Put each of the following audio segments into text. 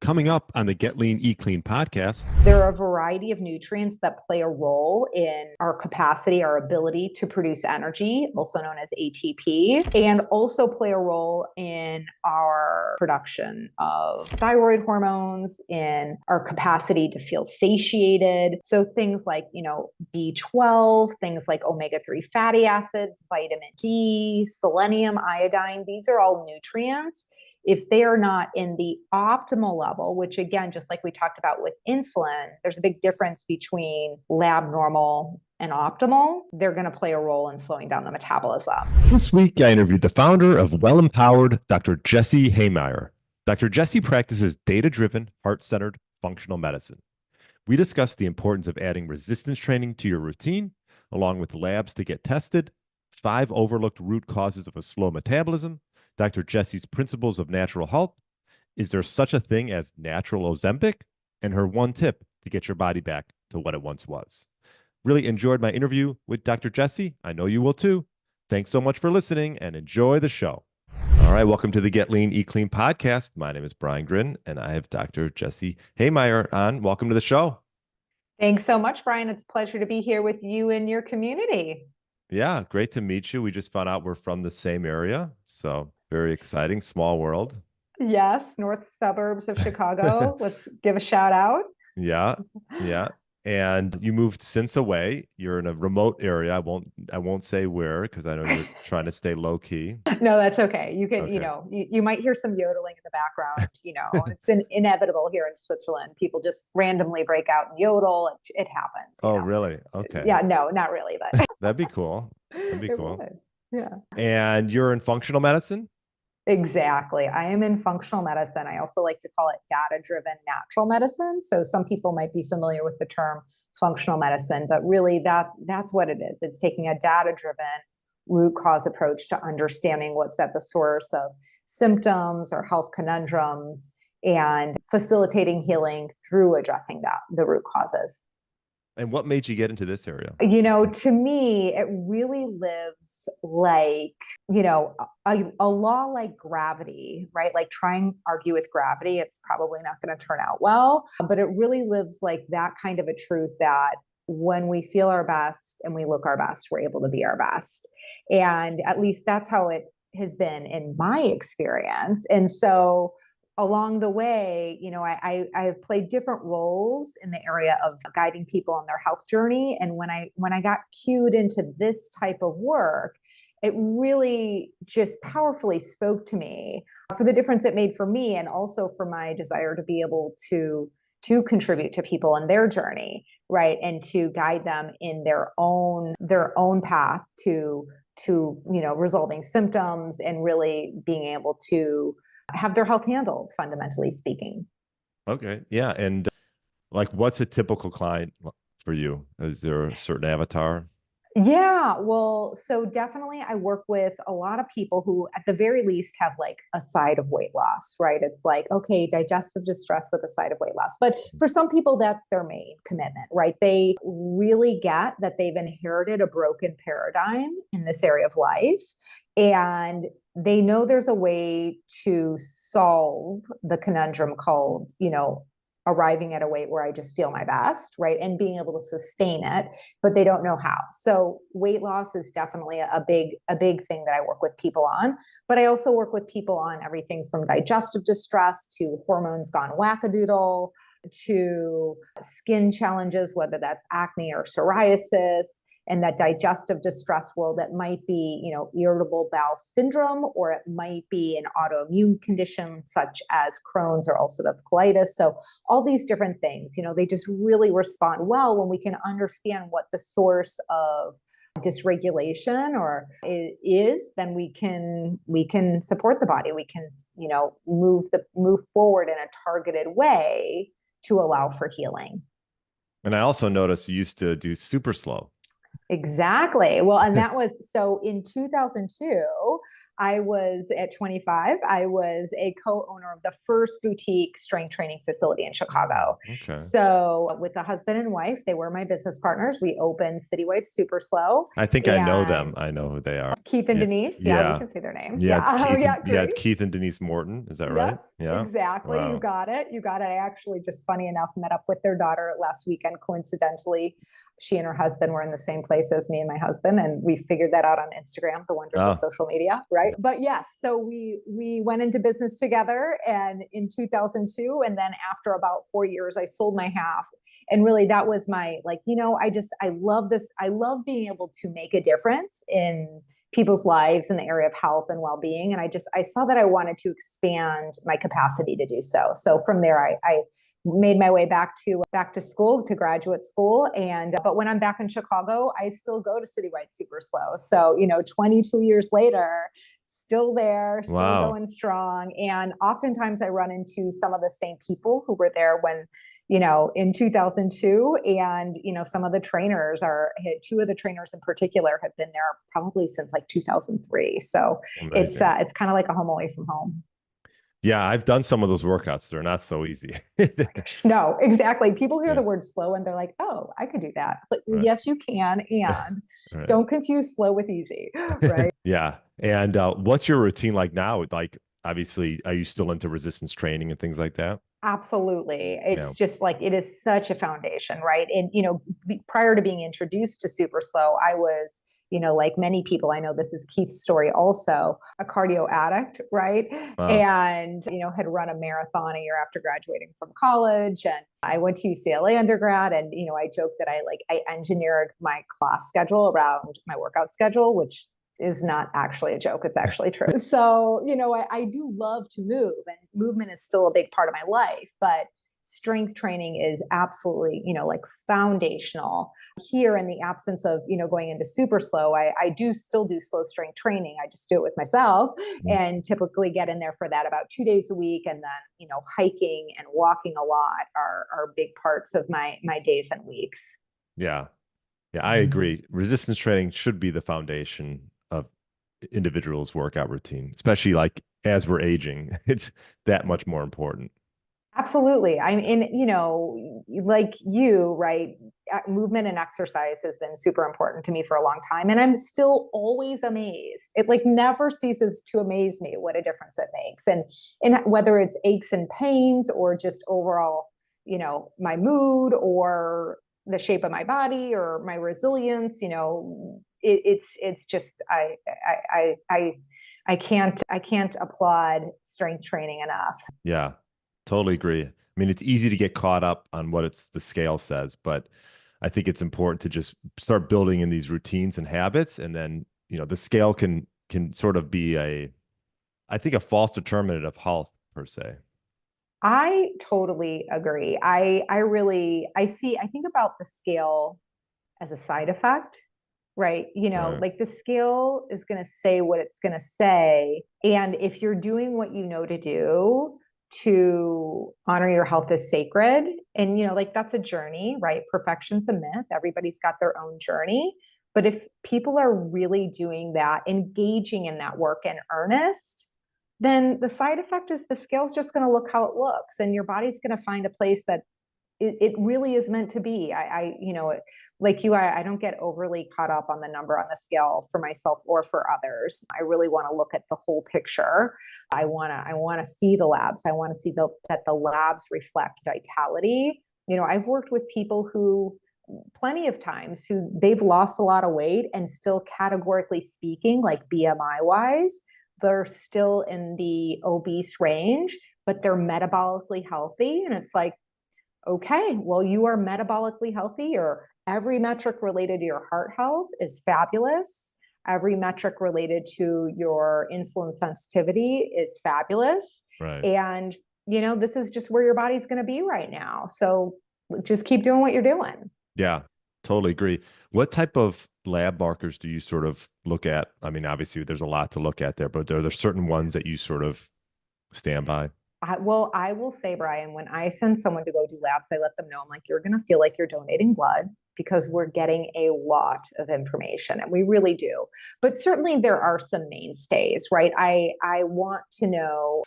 Coming up on the Get Lean, Eat Clean podcast. There are a variety of nutrients that play a role in our capacity, our ability to produce energy, also known as ATP, and also play a role in our production of thyroid hormones, in our capacity to feel satiated. So things like, B12, things like omega-3 fatty acids, vitamin D, selenium, iodine, these are all nutrients. If they are not in the optimal level, which again, just like we talked about with insulin, there's a big difference between lab normal and optimal. They're going to play a role in slowing down the metabolism. This week, I interviewed the founder of Well Empowered, Dr. Jessie Haymeyer. Dr. Jessie practices data-driven, heart-centered functional medicine. We discussed the importance of adding resistance training to your routine, along with labs to get tested, 5 overlooked root causes of a slow metabolism, Dr. Jessie's principles of natural health, is there such a thing as natural Ozempic, and her one tip to get your body back to what it once was. Really enjoyed my interview with Dr. Jessie. I know you will too. Thanks so much for listening and enjoy the show. All right, welcome to the Get Lean, Eat Clean podcast. My name is Brian Gryn, and I have Dr. Jessie Haymeyer on. Welcome to the show. Thanks so much, Brian. It's a pleasure to be here with you and your community. Yeah, great to meet you. We just found out we're from the same area, so very exciting. Small world. Yes, north suburbs of Chicago. Let's give a shout out. Yeah. And you moved since away. You're in a remote area. I won't say where because I know you're trying to stay low key. No, that's okay. You can, Okay. you might hear some yodeling in the background. It's inevitable here in Switzerland. People just randomly break out and yodel. It happens. Oh, really? Okay. Yeah, no, not really, but That'd be cool. It would. Yeah. And you're in functional medicine? Exactly. I am in functional medicine. I also like to call it data-driven natural medicine. So some people might be familiar with the term functional medicine, but really that's what it is. It's taking a data-driven root cause approach to understanding what's at the source of symptoms or health conundrums and facilitating healing through addressing the root causes. And what made you get into this area? To me, it really lives like, a law like gravity, right? Like try and argue with gravity, it's probably not going to turn out well. But it really lives like that kind of a truth that when we feel our best and we look our best, we're able to be our best. And at least that's how it has been in my experience. And so along the way, I've played different roles in the area of guiding people on their health journey. And when I got cued into this type of work, it really just powerfully spoke to me for the difference it made for me, and also for my desire to be able to contribute to people on their journey, right, and to guide them in their own path to resolving symptoms and really being able to have their health handled, fundamentally speaking. Okay. Yeah. And like, what's a typical client for you? Is there a certain avatar? Yeah, well, so definitely I work with a lot of people who at the very least have like a side of weight loss, right? It's like, okay, digestive distress with a side of weight loss. But for some people, that's their main commitment, right? They really get that they've inherited a broken paradigm in this area of life. And they know there's a way to solve the conundrum called, arriving at a weight where I just feel my best, right? And being able to sustain it, but they don't know how. So weight loss is definitely a big thing that I work with people on. But I also work with people on everything from digestive distress to hormones gone wackadoodle to skin challenges, whether that's acne or psoriasis. And that digestive distress world, that might be, irritable bowel syndrome, or it might be an autoimmune condition such as Crohn's or ulcerative colitis. So all these different things, they just really respond well when we can understand what the source of dysregulation or is. Then we can support the body. We can, move forward in a targeted way to allow for healing. And I also noticed you used to do super slow. Exactly. Well, and that was so in 2002, I was at 25, I was a co-owner of the first boutique strength training facility in Chicago. Okay. So with a husband and wife, they were my business partners. We opened Citywide Super Slow. I think I know them. And I know who they are. Keith and Yeah. Denise. Yeah, we Yeah. can say their names. Yeah. It's Yeah. Oh, Keith yeah, and, yeah, great. it's Keith and Denise Morton. Is that right? Yes, Yeah. exactly. You Wow. got it. You got it. I actually, just funny enough, met up with their daughter last weekend. Coincidentally, she and her husband were in the same place as me and my husband, and we figured that out on Instagram, the wonders of Oh, social media, right? yeah. But yes, so we went into business together, and in 2002, and then after about 4 years, I sold my half. And really, that was my, like, I love this. I love being able to make a difference in people's lives in the area of health and well-being. And I saw that I wanted to expand my capacity to do so. So from there, I made my way back to school, to graduate school. And but when I'm back in Chicago, I still go to Citywide Super Slow. So 22 years later, still there, still Wow. going strong. And oftentimes I run into some of the same people who were there when in 2002. And, some of the trainers two of the trainers in particular have been there probably since like 2003. So Amazing. it's kind of like a home away from home. Yeah, I've done some of those workouts. They're not so easy. No, exactly. People hear Yeah. the word slow and they're like, oh, I could do that. It's like, Right. yes, you can. And Right. don't confuse slow with easy. Right. Yeah. And what's your routine like now? Like, obviously, are you still into resistance training and things like that? Absolutely. Yeah. It's just like, it is such a foundation, right? And, prior to being introduced to Super Slow, I was, like many people, I know this is Keith's story also, a cardio addict, right? Wow. And, had run a marathon a year after graduating from college. And I went to UCLA undergrad. And, I joke that I engineered my class schedule around my workout schedule, which is not actually a joke. It's actually true. So, I do love to move, and movement is still a big part of my life, but strength training is absolutely, like foundational. Here, in the absence of, going into super slow, I do still do slow strength training. I just do it with myself, and typically get in there for that about 2 days a week. And then, hiking and walking a lot are big parts of my days and weeks. Yeah. Yeah, I agree. Resistance training should be the foundation of individuals' workout routine, especially like as we're aging. It's that much more important. Absolutely. I mean, like you, right? Movement and exercise has been super important to me for a long time. And I'm still always amazed. It like never ceases to amaze me what a difference it makes. And whether it's aches and pains or just overall, my mood or the shape of my body or my resilience, it's just I can't applaud strength training enough. Yeah, totally agree. I mean, it's easy to get caught up on what the scale says, but I think it's important to just start building in these routines and habits, and then the scale can sort of be I think a false determinant of health per se. I totally agree. I think about the scale as a side effect, right? Right. Like the scale is going to say what it's going to say. And if you're doing what you know to do to honor your health as sacred, and, like that's a journey, right? Perfection's a myth. Everybody's got their own journey. But if people are really doing that, engaging in that work in earnest, then the side effect is the scale's just going to look how it looks, and your body's going to find a place that it really is meant to be. Like you, I don't get overly caught up on the number on the scale for myself or for others. I really want to look at the whole picture. I want to see the labs. I want to see that the labs reflect vitality. I've worked with people who plenty of times who they've lost a lot of weight, and still categorically speaking, like BMI wise, they're still in the obese range, but they're metabolically healthy. And it's like, okay, well, you are metabolically healthy, or every metric related to your heart health is fabulous. Every metric related to your insulin sensitivity is fabulous. Right. And, this is just where your body's going to be right now. So just keep doing what you're doing. Yeah, totally agree. What type of lab markers do you sort of look at? I mean, obviously, there's a lot to look at there, but are there certain ones that you sort of stand by? I will say, Brian, when I send someone to go do labs, I let them know, I'm like, you're going to feel like you're donating blood because we're getting a lot of information, and we really do. But certainly there are some mainstays, right? I want to know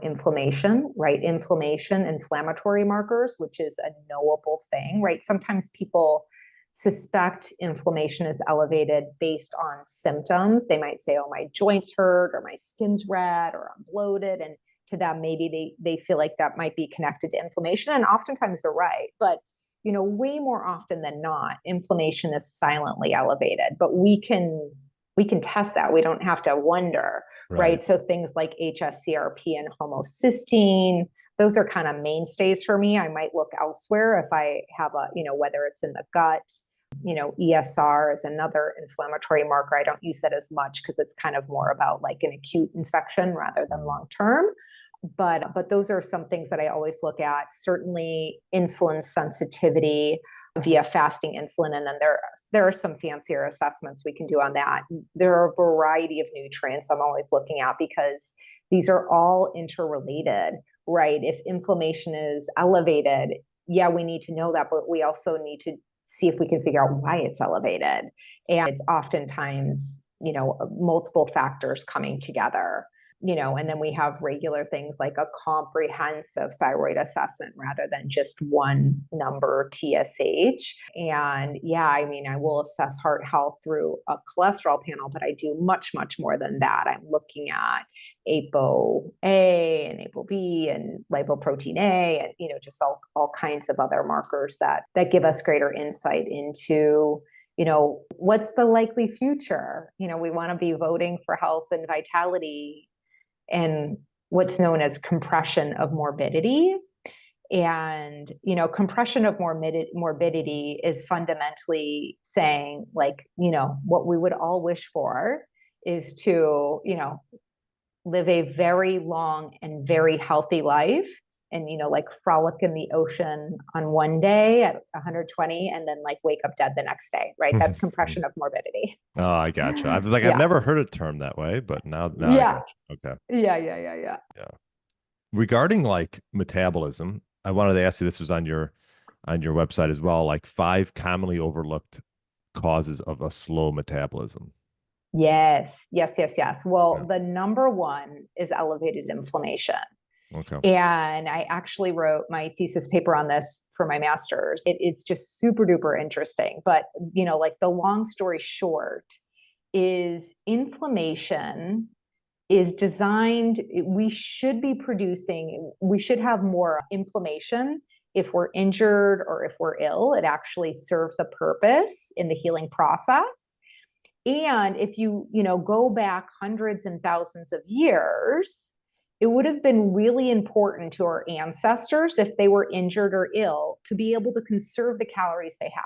inflammation, right? Inflammation, inflammatory markers, which is a knowable thing, right? Sometimes people suspect inflammation is elevated based on symptoms. They might say, oh, my joints hurt, or my skin's red, or I'm bloated. And to them, maybe they feel like that might be connected to inflammation. And oftentimes they're right. But way more often than not, inflammation is silently elevated. But we can test that. We don't have to wonder, right? So things like HSCRP and homocysteine, those are kind of mainstays for me. I might look elsewhere if I have whether it's in the gut. ESR is another inflammatory marker. I don't use that as much because it's kind of more about like an acute infection rather than long term. But those are some things that I always look at. Certainly insulin sensitivity via fasting insulin. And then there are some fancier assessments we can do on that. There are a variety of nutrients I'm always looking at because these are all interrelated, right? If inflammation is elevated, yeah, we need to know that, but we also need to see if we can figure out why it's elevated. And it's oftentimes, multiple factors coming together. And then we have regular things like a comprehensive thyroid assessment rather than just one number, TSH. And yeah, I will assess heart health through a cholesterol panel, but I do much, much more than that. I'm looking at ApoA and ApoB and lipoprotein A, and just all kinds of other markers that give us greater insight into what's the likely future. We want to be voting for health and vitality and what's known as compression of morbidity. And, compression of morbidity is fundamentally saying, like, what we would all wish for is to, live a very long and very healthy life and, like frolic in the ocean on one day at 120 and then like wake up dead the next day, right? That's compression of morbidity. Oh, I gotcha. I've never heard it termed that way, but now Yeah. I gotcha. Okay. Yeah. Regarding like metabolism, I wanted to ask you, this was on your website as well, like 5 commonly overlooked causes of a slow metabolism. Yes. Well, the number one is elevated inflammation. Okay. And I actually wrote my thesis paper on this for my master's. It's just super duper interesting. But, like the long story short is inflammation is designed, we should have more inflammation if we're injured or if we're ill. It actually serves a purpose in the healing process. And if you go back hundreds and thousands of years, it would have been really important to our ancestors if they were injured or ill to be able to conserve the calories they had,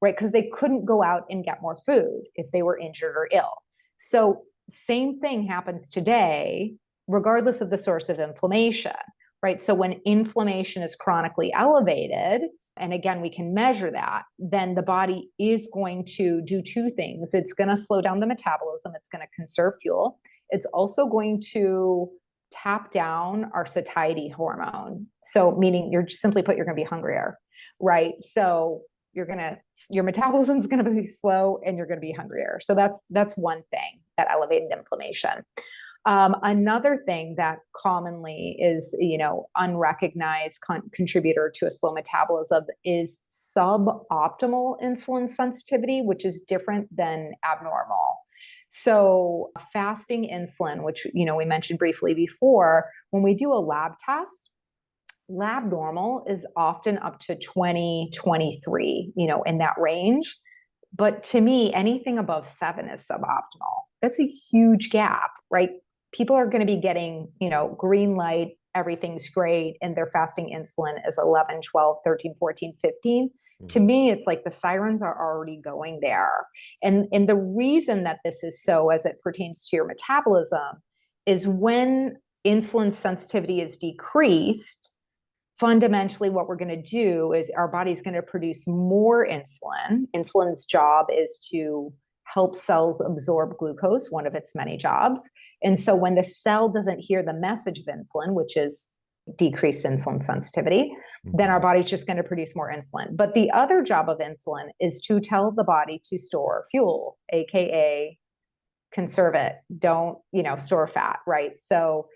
right? Because they couldn't go out and get more food if they were injured or ill. So same thing happens today, regardless of the source of inflammation, right? So when inflammation is chronically elevated, and again, we can measure that, then the body is going to do 2 things. It's going to slow down the metabolism. It's going to conserve fuel. It's also going to tap down our satiety hormone. So meaning you're going to be hungrier, right? So your metabolism is going to be slow and you're going to be hungrier. So that's one thing, that elevated inflammation. Another thing that commonly is, unrecognized contributor to a slow metabolism is suboptimal insulin sensitivity, which is different than abnormal. So fasting insulin, which, we mentioned briefly before, when we do a lab test, lab normal is often up to 20, 23, in that range. But to me, anything above 7 is suboptimal. That's a huge gap, right? People are going to be getting, green light, everything's great, and their fasting insulin is 11, 12, 13, 14, 15. Mm-hmm. To me, it's like the sirens are already going there. And the reason that this is so, as it pertains to your metabolism, is when insulin sensitivity is decreased, fundamentally what we're going to do is our body's going to produce more insulin. Insulin's job is to help cells absorb glucose, one of its many jobs. And so when the cell doesn't hear the message of insulin, which is decreased insulin sensitivity, then our body's just going to produce more insulin. But the other job of insulin is to tell the body to store fuel, AKA conserve it. Don't, store fat, right? So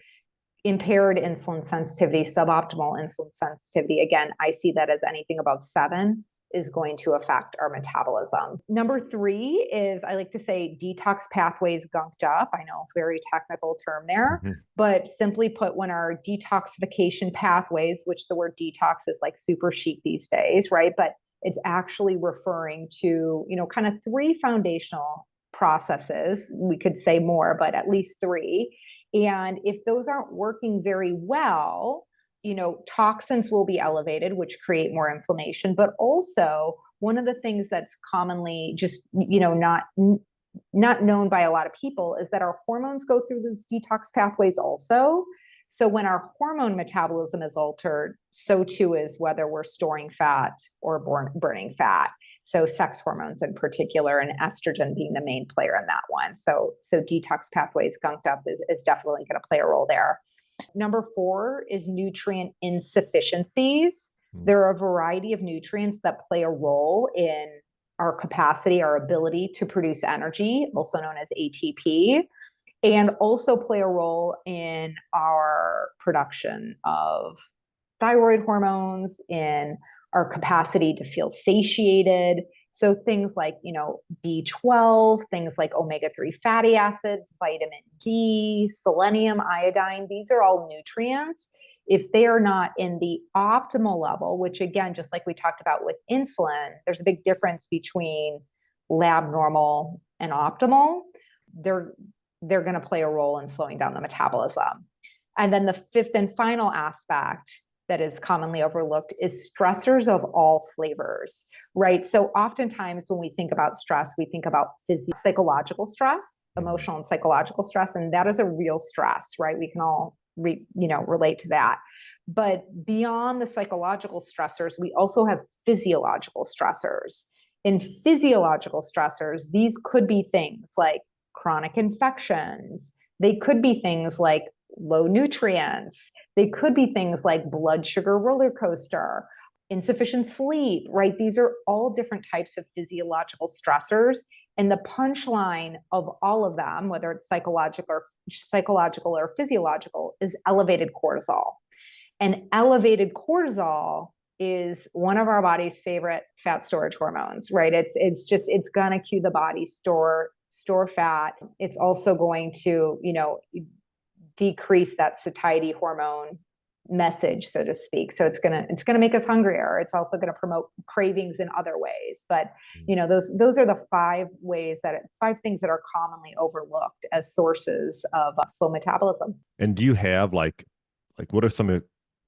impaired insulin sensitivity, suboptimal insulin sensitivity, again, I see that as anything above 7 is going to affect our metabolism. Number 3 is, I like to say, detox pathways gunked up. I know, very technical term there, but simply put, when our detoxification pathways, which the word detox is like super chic these days, right? But it's actually referring to, kind of 3 foundational processes. We could say more, but at least 3. And if those aren't working very well, toxins will be elevated, which create more inflammation. But also, one of the things that's commonly just, not known by a lot of people is that our hormones go through those detox pathways also. So when our hormone metabolism is altered, so too is whether we're storing fat or burning fat. So sex hormones in particular, and estrogen being the main player in that one. So detox pathways gunked up is definitely going to play a role there. Number 4 is nutrient insufficiencies. There are a variety of nutrients that play a role in our capacity, our ability to produce energy, also known as ATP, and also play a role in our production of thyroid hormones, in our capacity to feel satiated. So things like, B12, things like omega-3 fatty acids, vitamin D, selenium, iodine, these are all nutrients. If they are not in the optimal level, which again, just like we talked about with insulin, there's a big difference between lab normal and optimal. They're going to play a role in slowing down the metabolism. And then the 5th and final aspect that is commonly overlooked is stressors of all flavors, right? So oftentimes when we think about stress, we think about psychological stress, emotional and psychological stress, and that is a real stress, right? We can all relate to that. But beyond the psychological stressors, we also have physiological stressors. In physiological stressors, these could be things like chronic infections. They could be things like low nutrients. They could be things like blood sugar roller coaster, insufficient sleep, right? These are all different types of physiological stressors. And the punchline of all of them, whether it's psychological or physiological, is elevated cortisol. And elevated cortisol is one of our body's favorite fat storage hormones, right? It's gonna cue the body store fat. It's also going to, decrease that satiety hormone message, so to speak. So it's gonna make us hungrier. It's also going to promote cravings in other ways. But those are the 5 things that are commonly overlooked as sources of slow metabolism. And do you have like what are some of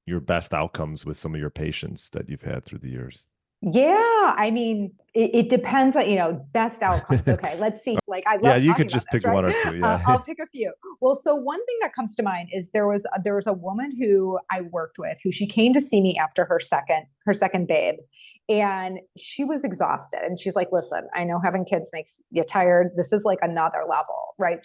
your best outcomes with some of your patients that you've had through the years? Yeah, I mean, it depends on, best outcomes. Okay, let's see. Like, I love yeah, you talking could just about this, pick right? 1 or 2. Yeah, I'll pick a few. Well, so one thing that comes to mind is there was a woman who I worked with who she came to see me after her second babe, and she was exhausted. And she's like, "Listen, I know having kids makes you tired. This is like another level, right?"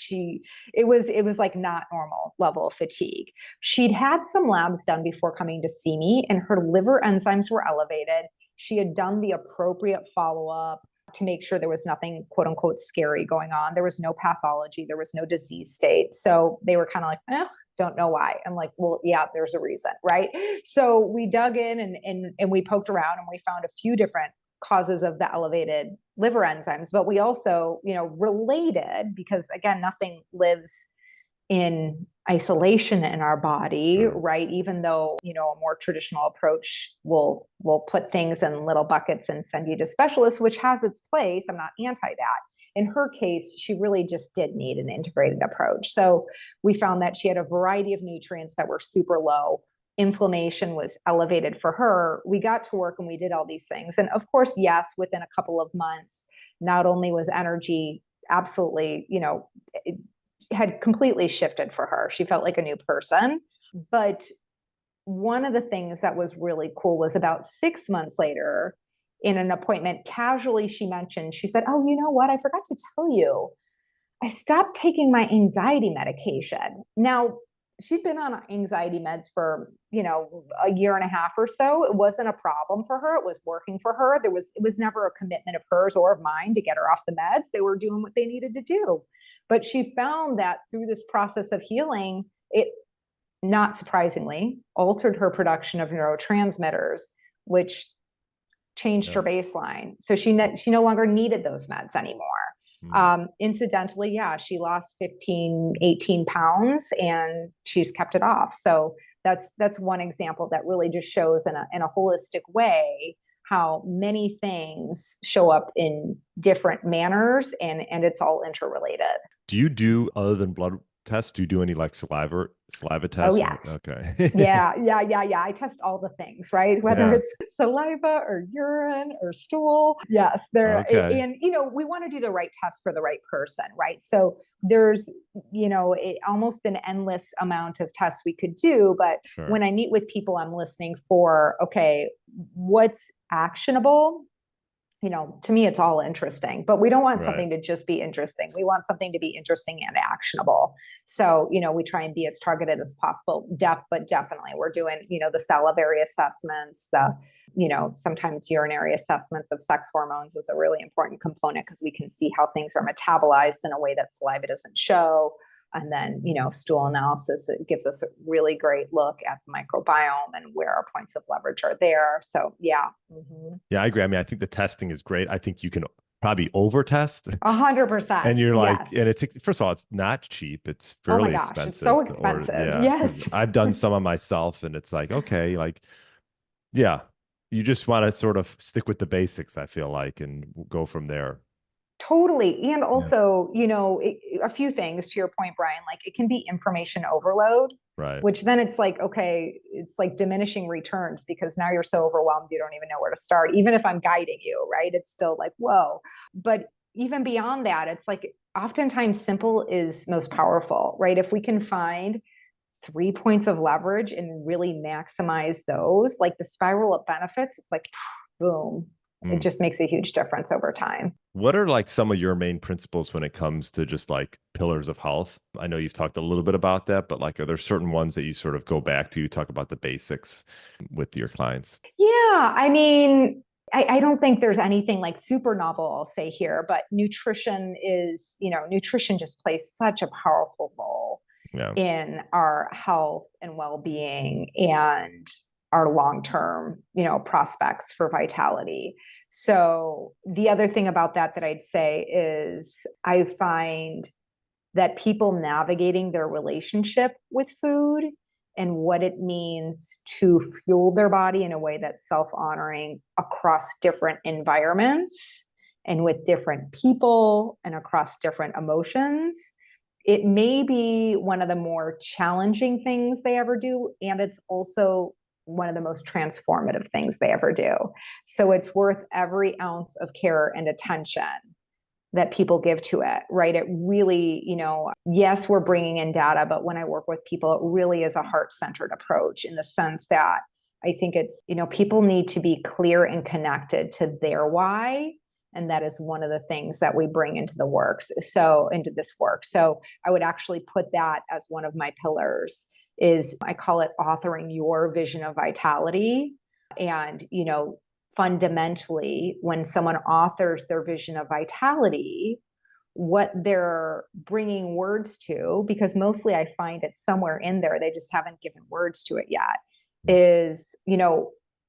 It was like not normal level of fatigue. She'd had some labs done before coming to see me, and her liver enzymes were elevated. She had done the appropriate follow-up to make sure there was nothing, quote unquote, scary going on. There was no pathology. There was no disease state. So they were kind of like, don't know why. I'm like, well, yeah, there's a reason, right? So we dug in and we poked around and we found a few different causes of the elevated liver enzymes. But we also, related, because again, nothing lives in isolation in our body, right? Even though, a more traditional approach will put things in little buckets and send you to specialists, which has its place. I'm not anti that. In her case, she really just did need an integrated approach. So we found that she had a variety of nutrients that were super low. Inflammation was elevated for her. We got to work and we did all these things. And of course, yes, within a couple of months, not only was energy absolutely, it had completely shifted for her. She felt like a new person. But one of the things that was really cool was about 6 months later, in an appointment, casually she said, "Oh, you know what? I forgot to tell you. I stopped taking my anxiety medication." Now, she'd been on anxiety meds for, a year and a half or so. It wasn't a problem for her. It was working for her. It was never a commitment of hers or of mine to get her off the meds. They were doing what they needed to do. But she found that through this process of healing, it, not surprisingly, altered her production of neurotransmitters, which changed her baseline. So she no longer needed those meds anymore. Incidentally, yeah, she lost 15, 18 pounds and she's kept it off. So that's one example that really just shows in a holistic way how many things show up in different manners, and it's all interrelated. Do you do, other than blood tests, do you do any like saliva tests? Oh, yes. Okay. Yeah. I test all the things, right? Whether Yeah. it's saliva or urine or stool. Yes, Okay. and we want to do the right test for the right person, right? So there's, almost an endless amount of tests we could do. But Sure. when I meet with people, I'm listening for, okay, what's actionable? To me, it's all interesting, but we don't want something to just be interesting. We want something to be interesting and actionable. So, we try and be as targeted as possible. But definitely we're doing, the salivary assessments, sometimes urinary assessments of sex hormones is a really important component because we can see how things are metabolized in a way that saliva doesn't show. And then, stool analysis, it gives us a really great look at the microbiome and where our points of leverage are there. So, yeah. Mm-hmm. Yeah, I agree. I mean, I think the testing is great. I think you can probably over test. 100%. And you're like, yes. and it's, first of all, it's not cheap. It's Oh my fairly gosh, expensive. it's so expensive. Yeah. Yes. I've done some of myself and it's like, okay, like, yeah, you just want to sort of stick with the basics, I feel like, and go from there. Totally. And also, a few things to your point, Brian, like it can be information overload, Right. which then it's like, okay, it's like diminishing returns because now you're so overwhelmed, you don't even know where to start. Even if I'm guiding you, right? It's still like, whoa. But even beyond that, it's like oftentimes simple is most powerful, right? If we can find 3 points of leverage and really maximize those, like the spiral of benefits, it's like, boom. It just makes a huge difference over time. What are like some of your main principles when it comes to just like pillars of health? I know you've talked a little bit about that, but like, are there certain ones that you sort of go back to? You talk about the basics with your clients. Yeah. I mean, I don't think there's anything like super novel, I'll say here, but nutrition just plays such a powerful role in our health and well-being and our long-term, prospects for vitality. So the other thing about that I'd say is I find that people navigating their relationship with food and what it means to fuel their body in a way that's self-honoring across different environments and with different people and across different emotions, it may be one of the more challenging things they ever do. And it's also one of the most transformative things they ever do. So it's worth every ounce of care and attention that people give to it, right? It really, yes, we're bringing in data, but when I work with people, it really is a heart-centered approach in the sense that I think it's, people need to be clear and connected to their why. And that is one of the things that we bring into this work. So I would actually put that as one of my pillars is I call it authoring your vision of vitality. And, fundamentally, when someone authors their vision of vitality, what they're bringing words to, because mostly I find it somewhere in there, they just haven't given words to it yet, is,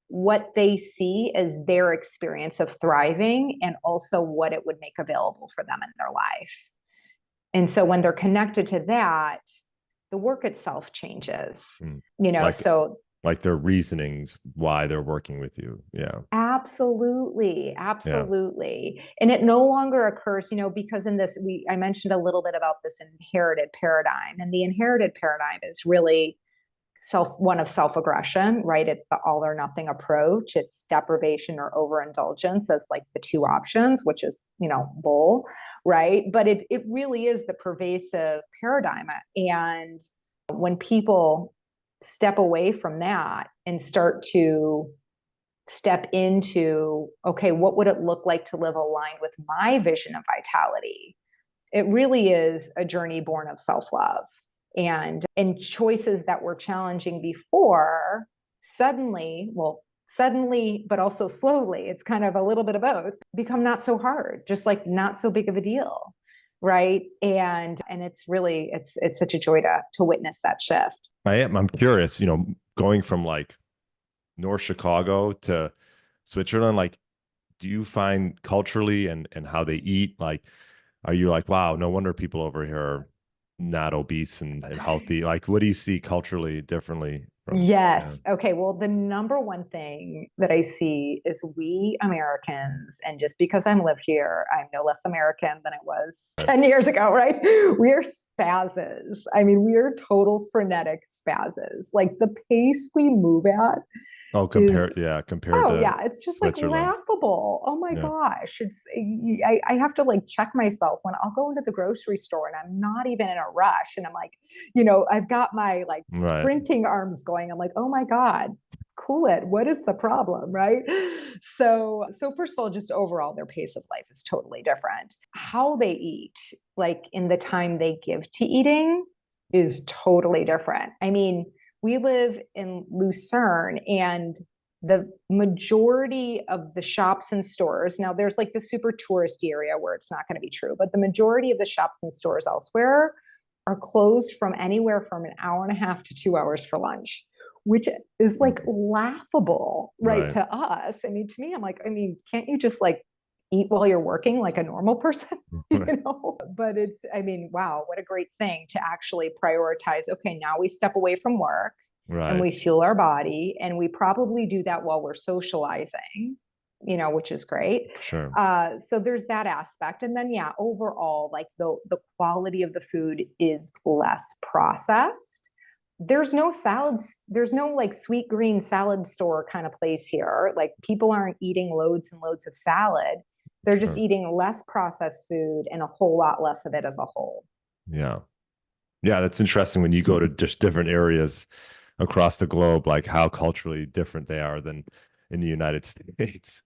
what they see as their experience of thriving and also what it would make available for them in their life. And so when they're connected to that, the work itself changes, like their reasonings why they're working with you. Yeah. Absolutely. Absolutely. Yeah. And it no longer occurs, because I mentioned a little bit about this inherited paradigm, and the inherited paradigm is really one of self-aggression, right? It's the all or nothing approach. It's deprivation or overindulgence as like the two options, which is, bull, right? But it really is the pervasive paradigm. And when people step away from that and start to step into, okay, what would it look like to live aligned with my vision of vitality? It really is a journey born of self-love. and choices that were challenging before suddenly, but also slowly, it's kind of a little bit of both, become not so hard, just like not so big of a deal. Right. And it's really, it's such a joy to witness that shift. I'm curious, going from like North Chicago to Switzerland, like, do you find culturally and how they eat, like, are you like, wow, no wonder people over here are not obese and healthy? Like, what do you see culturally differently from? Yeah. Yes. Okay. Well, the number one thing that I see is we Americans, and just because I'm live here, I'm no less American than I was 10 years ago, right? We are spazzes. I mean, we are total frenetic spazzes. Like the pace we move at Oh, is compared to it's just like Switzerland. laughable. Oh my Yeah. gosh. I have to like check myself when I'll go into the grocery store and I'm not even in a rush. And I'm like, I've got my like Right. sprinting arms going. I'm like, oh my God, cool it. What is the problem? Right. So first of all, just overall, their pace of life is totally different. How they eat, like in the time they give to eating, is totally different. I mean, we live in Lucerne, and the majority of the shops and stores, now there's like the super touristy area where it's not going to be true, but the majority of the shops and stores elsewhere are closed from anywhere from an hour and a half to 2 hours for lunch, which is like laughable, right, to us. I mean, to me, I'm like, I mean, can't you just like eat while you're working like a normal person? But I mean, wow, what a great thing to actually prioritize. Okay, now we step away from work and we fuel our body, and we probably do that while we're socializing, which is great. Sure. So there's that aspect. And then, yeah, overall, like the quality of the food is less processed. There's no salads. There's no like sweet green salad store kind of place here. Like people aren't eating loads and loads of salad. They're just eating less processed food and a whole lot less of it as a whole. Yeah. Yeah, that's interesting when you go to just different areas across the globe, like how culturally different they are than in the United States.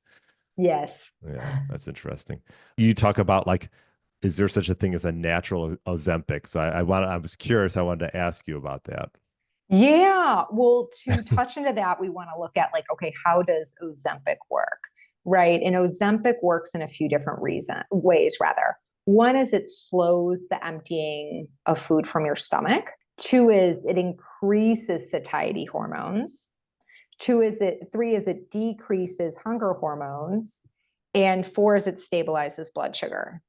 Yes. Yeah, that's interesting. You talk about like, is there such a thing as a natural Ozempic? So I was curious. I wanted to ask you about that. Yeah. Well, to touch into that, we want to look at like, okay, how does Ozempic work? Right. And Ozempic works in a few different ways, rather. One is it slows the emptying of food from your stomach. Two is it increases satiety hormones. Three is it decreases hunger hormones. And four is it stabilizes blood sugar.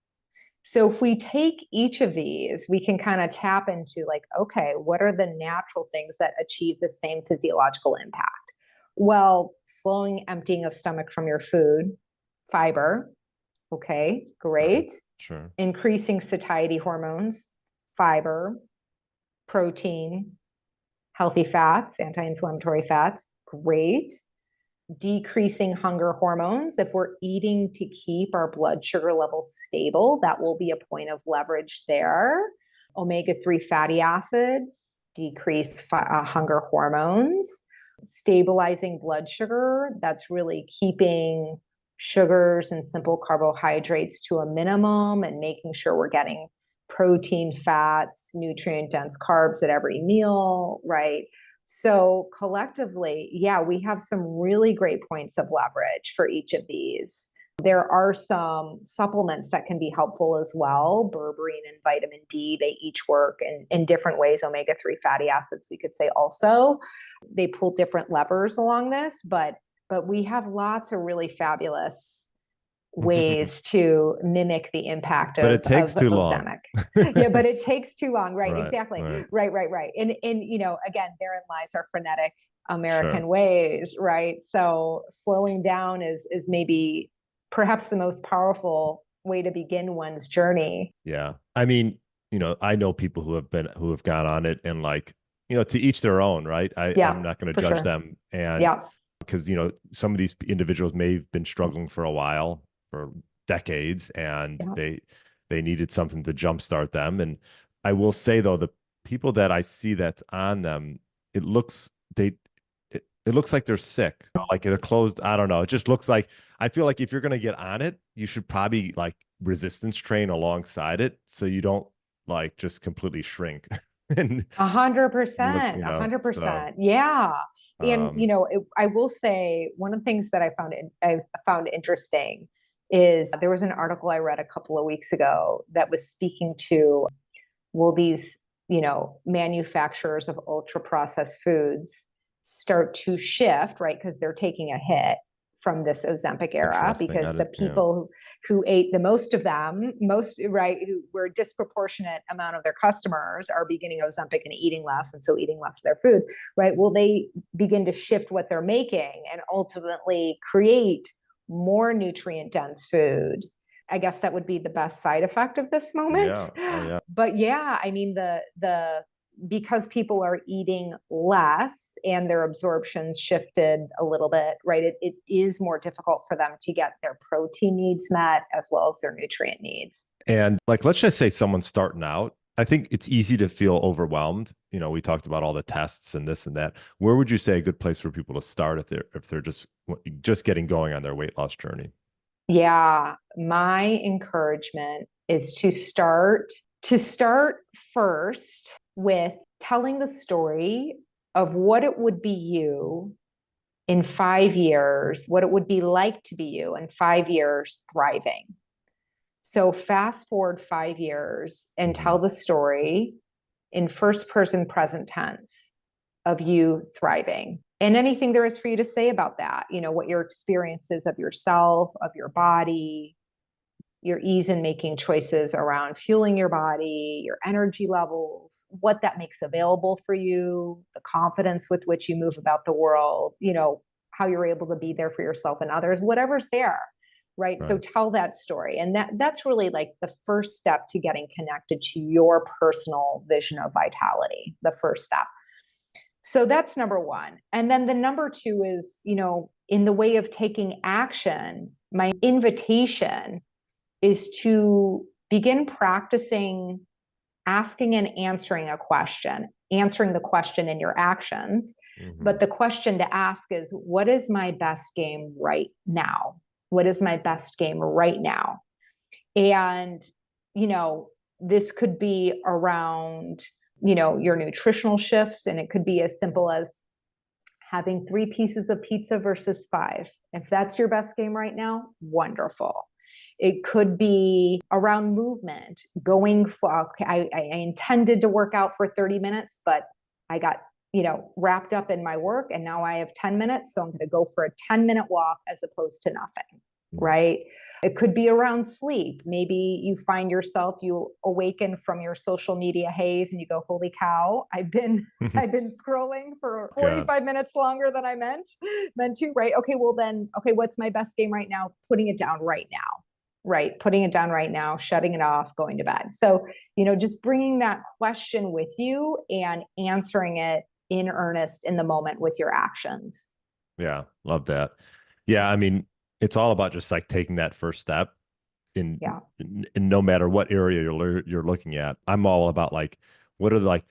So if we take each of these, we can kind of tap into like, okay, what are the natural things that achieve the same physiological impact? Well, slowing emptying of stomach from your food, fiber, okay, great. Sure. Increasing satiety hormones, fiber, protein, healthy fats, anti-inflammatory fats, great. Decreasing hunger hormones. If we're eating to keep our blood sugar levels stable, that will be a point of leverage there. Omega-3 fatty acids decrease hunger hormones. Stabilizing blood sugar, that's really keeping sugars and simple carbohydrates to a minimum and making sure we're getting protein, fats, nutrient dense carbs at every meal, right? So collectively, yeah, we have some really great points of leverage for each of these. There are some supplements that can be helpful as well. Berberine and vitamin D, they each work in different ways. Omega-3 fatty acids, we could say also. They pull different levers along this, but we have lots of really fabulous ways to mimic the impact But it takes too long. Ozempic. Yeah, but it takes too long. Right, Right, exactly. right. Right. And again, therein lies our frenetic American ways, right? So slowing down is maybe perhaps the most powerful way to begin one's journey. Yeah. I mean, I know people who have gone on it, and like, to each their own, right? I'm not going to judge them. And because, some of these individuals may have been struggling for a while, for decades, and they needed something to jumpstart them. And I will say though, the people that I see that's on them, it looks like they're sick, like they're closed. I don't know. It just looks like, I feel like if you're going to get on it, you should probably like resistance train alongside it, so you don't like just completely shrink. and 100%, a you know, hundred so percent. Yeah. And, um I will say one of the things that I found interesting is there was an article I read a couple of weeks ago that was speaking to, will these, manufacturers of ultra processed foods start to shift, right? Because they're taking a hit from this Ozempic era, interesting. because the Yeah. people who ate the most of them, most, right, who were a disproportionate amount of their customers are beginning Ozempic and eating less, and so eating less of their food, right? Will they begin to shift what they're making and ultimately create more nutrient dense food? I guess that would be the best side effect of this moment. Yeah. Oh yeah. But yeah, I mean, the because people are eating less and their absorption's shifted a little bit, right? It is more difficult for them to get their protein needs met as well as their nutrient needs. And like, let's just say someone's starting out. I think it's easy to feel overwhelmed. We talked about all the tests and this and that. Where would you say a good place for people to start if they're just getting going on their weight loss journey? Yeah, my encouragement is to start first with telling the story of what it would be you in 5 years, what it would be like to be you in 5 years thriving. So fast forward 5 years and Mhm. tell the story in first person present tense of you thriving. And anything there is for you to say about that, what your experience is of yourself, of your body, your ease in making choices around fueling your body, your energy levels, what that makes available for you, the confidence with which you move about the world, how you're able to be there for yourself and others, whatever's there. Right. So Right. tell that story. And that's really like the first step to getting connected to your personal vision of vitality, the first step. So that's number one. And then the number two is, in the way of taking action, my invitation is to begin practicing asking and answering a question, answering the question in your actions. Hmm. But the question to ask is, what is my best game right now? What is my best game right now? And, you know, this could be around, your nutritional shifts, and it could be as simple as having 3 pieces of pizza versus 5. If that's your best game right now, wonderful. It could be around movement, going for, okay, I intended to work out for 30 minutes, but I got, wrapped up in my work and now I have 10 minutes. So I'm going to go for a 10-minute walk as opposed to nothing, right? It could be around sleep. Maybe you find yourself, you awaken from your social media haze and you go, holy cow, I've been scrolling for God. 45 minutes longer than I meant to, right? Okay, well then, okay, what's my best game right now? Putting it down right now, right? Putting it down right now, shutting it off, going to bed. So, just bringing that question with you and answering it in earnest in the moment with your actions. Yeah. Love that. Yeah. I mean, it's all about just like taking that first step in, Yeah. in no matter what area you're looking at. I'm all about like, what are like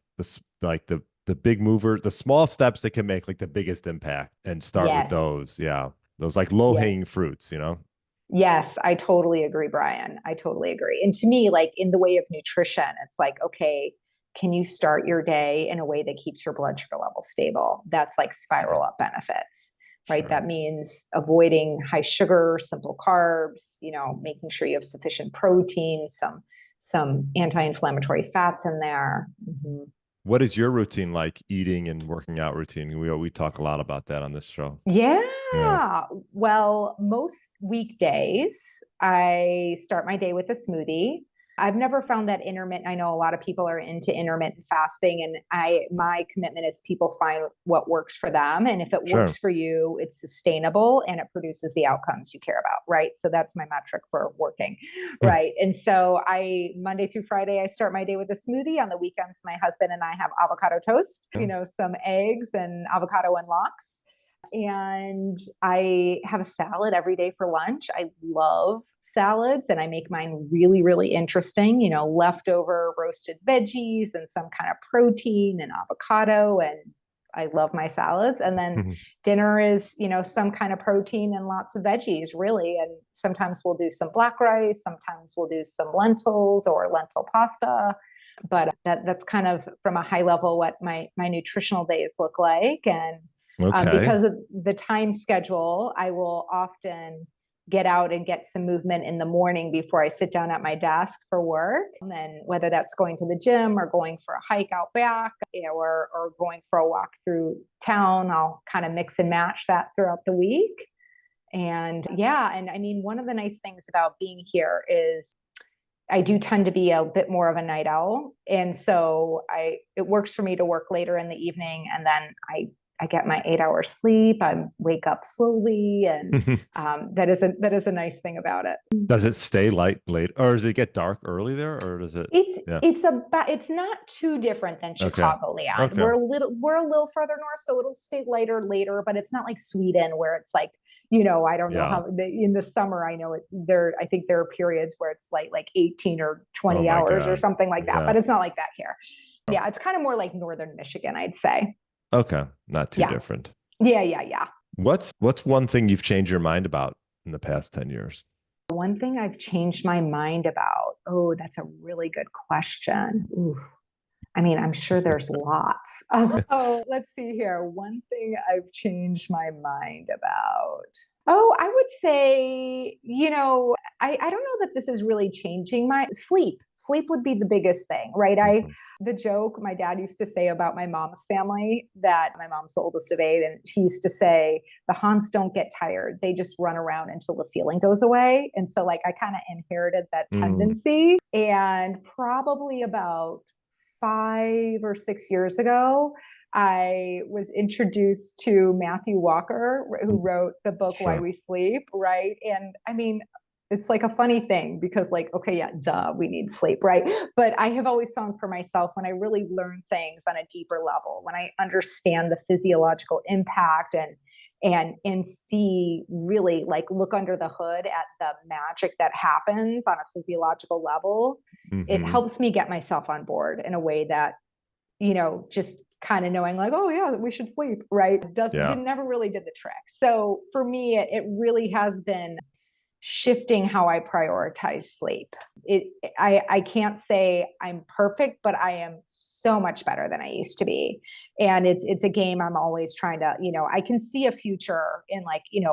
the big mover, the small steps that can make like the biggest impact and start with Yes. those. Yeah. Those like low Yes. hanging fruits. Yes, I totally agree, Brian. I totally agree. And to me, like in the way of nutrition, it's like, okay, can you start your day in a way that keeps your blood sugar level stable? That's like spiral Sure. up benefits, right? Sure. That means avoiding high sugar, simple carbs, making sure you have sufficient protein, some anti-inflammatory fats in there. Mhm. What is your routine like, eating and working out routine? We talk a lot about that on this show. Yeah. Yeah. Well, most weekdays, I start my day with a smoothie. I've never found that intermittent. I know a lot of people are into intermittent fasting, and my commitment is people find what works for them. And if it Sure. works for you, it's sustainable and it produces the outcomes you care about, right? So that's my metric for working, right? And so Monday through Friday, I start my day with a smoothie. On the weekends, my husband and I have avocado toast, Yeah. some eggs and avocado and lox, and I have a salad every day for lunch. I love salads and I make mine really, really interesting, leftover roasted veggies and some kind of protein and avocado. And I love my salads. And then Mhm. dinner is, some kind of protein and lots of veggies, really. And sometimes we'll do some black rice, sometimes we'll do some lentils or lentil pasta. But that's kind of from a high level what my nutritional days look like. And because of the time schedule, I will often get out and get some movement in the morning before I sit down at my desk for work. And then whether that's going to the gym or going for a hike out back, or going for a walk through town, I'll kind of mix and match that throughout the week. And and I mean, one of the nice things about being here is I do tend to be a bit more of a night owl. And so it works for me to work later in the evening, and then I get my 8 hours sleep. I wake up slowly, and that is a nice thing about it. Does it stay light late, or does it get dark early there, or does it? It's not too different than Chicago, Leon. Okay. We're a little further north, so it'll stay lighter later, but it's not like Sweden where it's like, I don't know how in the summer, I think there are periods where it's like 18 or 20 hours or something like that, but it's not like that here. Yeah, it's kind of more like northern Michigan, I'd say. Okay, not too different. Yeah. What's one thing you've changed your mind about in the past 10 years? One thing I've changed my mind about. Oh, that's a really good question. Ooh. I mean, I'm sure there's lots. Let's see here. One thing I've changed my mind about. Oh, I would say, I don't know that this is really changing my sleep. Sleep would be the biggest thing, right? The joke my dad used to say about my mom's family, that my mom's the oldest of 8, and she used to say, the Hans don't get tired. They just run around until the feeling goes away. And so I kind of inherited that tendency. And probably about 5 or 6 years ago, I was introduced to Matthew Walker, who wrote the book, Why We Sleep, right? And I mean, it's like a funny thing because we need sleep, right? But I have always found for myself, when I really learn things on a deeper level, when I understand the physiological impact and see really look under the hood at the magic that happens on a physiological level, it helps me get myself on board in a way that, just kind of knowing we should sleep, right? Never really did the trick. So for me, it really has been shifting how I prioritize sleep. I can't say I'm perfect, but I am so much better than I used to be. And it's a game I'm always trying to, I can see a future in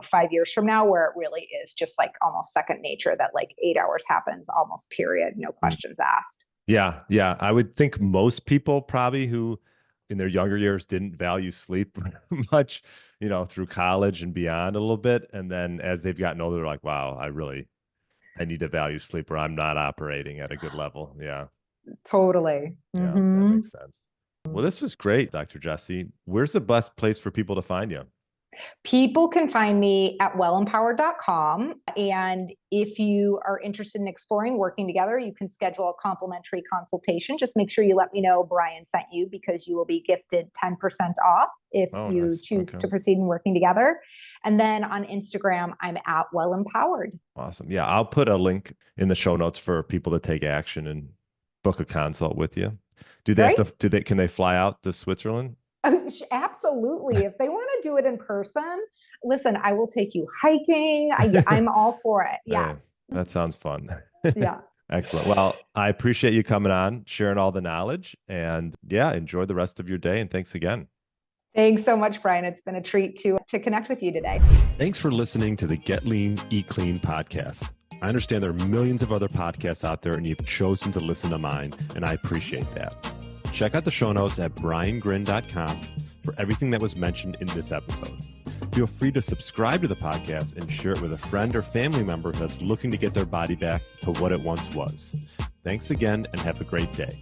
5 years from now where it really is just almost second nature, that 8 hours happens almost period, no questions asked. Yeah. I would think most people probably who in their younger years didn't value sleep much, through college and beyond a little bit. And then as they've gotten older, they're like, wow, I need to value sleep, or I'm not operating at a good level. Yeah. Totally. Yeah, that makes sense. Well, this was great, Dr. Jessie. Where's the best place for people to find you? People can find me at wellempowered.com. And if you are interested in exploring working together, you can schedule a complimentary consultation. Just make sure you let me know Brian sent you, because you will be gifted 10% off if you choose to proceed in working together. And then on Instagram, I'm at wellempowered. Awesome. Yeah, I'll put a link in the show notes for people to take action and book a consult with you. Do they have to, can they fly out to Switzerland? Absolutely. If they want to do it in person, listen, I will take you hiking. I'm all for it. Yes. Hey, that sounds fun. Yeah. Excellent. Well, I appreciate you coming on, sharing all the knowledge, and enjoy the rest of your day. And thanks again. Thanks so much, Brian. It's been a treat to connect with you today. Thanks for listening to the Get Lean, Eat Clean podcast. I understand there are millions of other podcasts out there, and you've chosen to listen to mine, and I appreciate that. Check out the show notes at briangryn.com for everything that was mentioned in this episode. Feel free to subscribe to the podcast and share it with a friend or family member that's looking to get their body back to what it once was. Thanks again, and have a great day.